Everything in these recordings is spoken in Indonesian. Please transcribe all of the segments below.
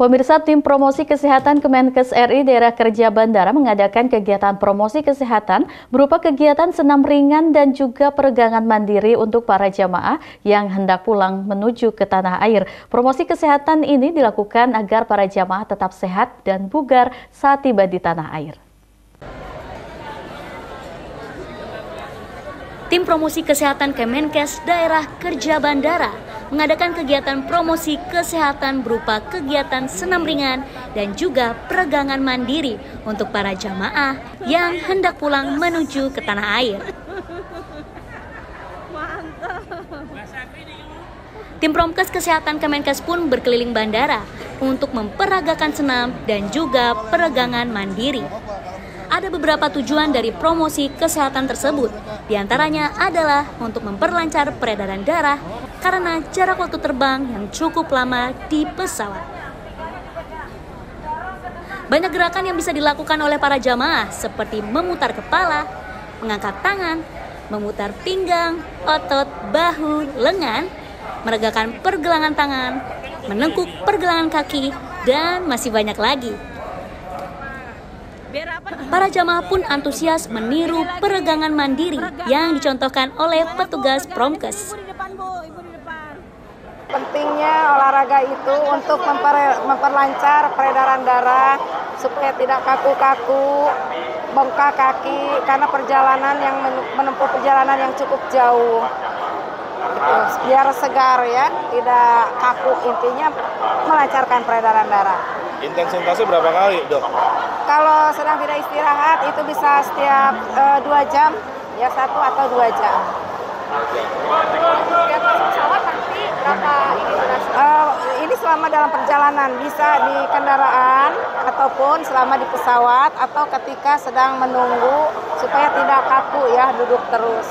Pemirsa, tim promosi kesehatan Kemenkes RI Daerah Kerja Bandara mengadakan kegiatan promosi kesehatan berupa kegiatan senam ringan dan juga peregangan mandiri untuk para jamaah yang hendak pulang menuju ke tanah air. Promosi kesehatan ini dilakukan agar para jamaah tetap sehat dan bugar saat tiba di tanah air. Tim promosi kesehatan Kemenkes Daerah Kerja Bandara mengadakan kegiatan promosi kesehatan berupa kegiatan senam ringan dan juga peregangan mandiri untuk para jamaah yang hendak pulang menuju ke tanah air. Tim Promkes Kesehatan Kemenkes pun berkeliling bandara untuk memperagakan senam dan juga peregangan mandiri. Ada beberapa tujuan dari promosi kesehatan tersebut, diantaranya adalah untuk memperlancar peredaran darah karena jarak waktu terbang yang cukup lama di pesawat. Banyak gerakan yang bisa dilakukan oleh para jamaah seperti memutar kepala, mengangkat tangan, memutar pinggang, otot, bahu, lengan, meregakan pergelangan tangan, menekuk pergelangan kaki, dan masih banyak lagi. Para jamaah pun antusias meniru peregangan mandiri yang dicontohkan oleh petugas Promkes. Pentingnya olahraga itu untuk memperlancar peredaran darah supaya tidak kaku-kaku, bengkak kaki karena perjalanan yang menempuh perjalanan yang cukup jauh. Gitu. Biar segar ya, tidak kaku, intinya melancarkan peredaran darah. Intensitasnya berapa kali, Dok? Kalau sedang tidak istirahat itu bisa setiap 2 jam, ya 1 atau 2 jam. Setiap pesawat nanti berapa ini selama dalam perjalanan, bisa di kendaraan ataupun selama di pesawat atau ketika sedang menunggu supaya tidak kaku ya, duduk terus.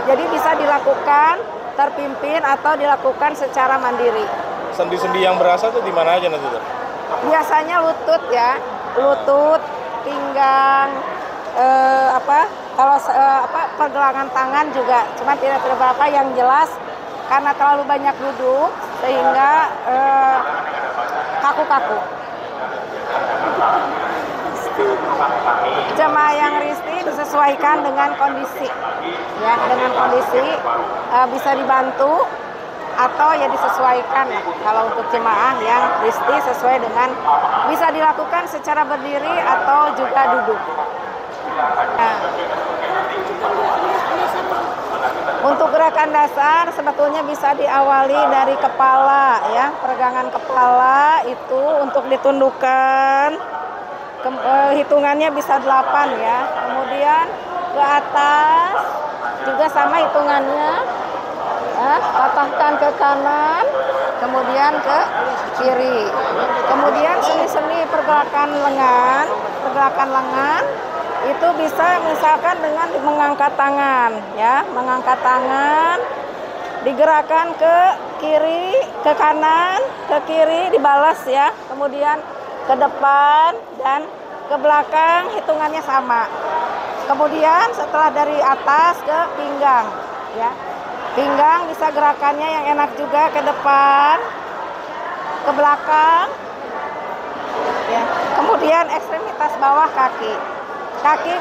Jadi bisa dilakukan terpimpin atau dilakukan secara mandiri. Sendi-sendi yang berasa tuh di mana aja nanti, Dok? Biasanya lutut ya, lutut, pinggang, pergelangan tangan juga, cuma tidak berapa yang jelas karena terlalu banyak duduk sehingga kaku-kaku. Jemaah yang risti disesuaikan dengan kondisi, ya, dengan kondisi bisa dibantu atau ya disesuaikan kalau untuk jemaah yang risti sesuai dengan bisa dilakukan secara berdiri atau juga duduk. Nah, untuk gerakan dasar sebetulnya bisa diawali dari kepala ya, peregangan kepala itu untuk ditundukkan, hitungannya bisa 8 ya, kemudian ke atas juga sama hitungannya. Patahkan ke kanan, kemudian ke kiri. Kemudian seni-seni pergerakan lengan itu bisa misalkan dengan mengangkat tangan, ya, mengangkat tangan, digerakkan ke kiri, ke kanan, ke kiri, dibalas ya. Kemudian ke depan dan ke belakang, hitungannya sama. Kemudian setelah dari atas ke pinggang, ya. Pinggang bisa gerakannya yang enak juga ke depan, ke belakang, ya. Kemudian ekstremitas bawah kaki. Kaki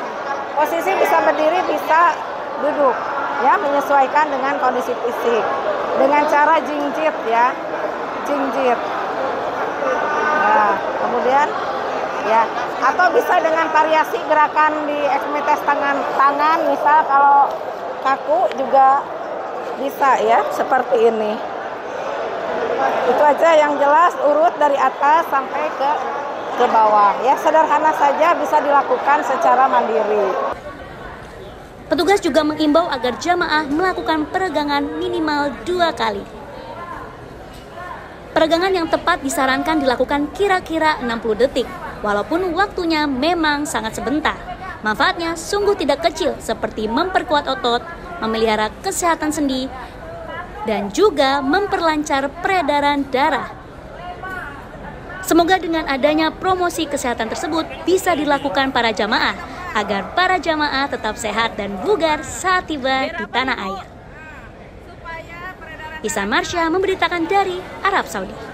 posisi bisa berdiri, bisa duduk, ya, menyesuaikan dengan kondisi fisik. Dengan cara jinjit ya, jinjit. Nah, kemudian ya, atau bisa dengan variasi gerakan di ekstremitas tangan, misal kalau kaku juga bisa ya, seperti ini. Itu aja yang jelas, urut dari atas sampai ke bawah ya, sederhana saja, bisa dilakukan secara mandiri. Petugas juga mengimbau agar jamaah melakukan peregangan minimal 2 kali. Peregangan yang tepat disarankan dilakukan kira-kira 60 detik, walaupun waktunya memang sangat sebentar. Manfaatnya sungguh tidak kecil, seperti memperkuat otot, memelihara kesehatan sendi, dan juga memperlancar peredaran darah. Semoga dengan adanya promosi kesehatan tersebut bisa dilakukan para jamaah, agar para jamaah tetap sehat dan bugar saat tiba di tanah air. Ihsan Marsha memberitakan dari Arab Saudi.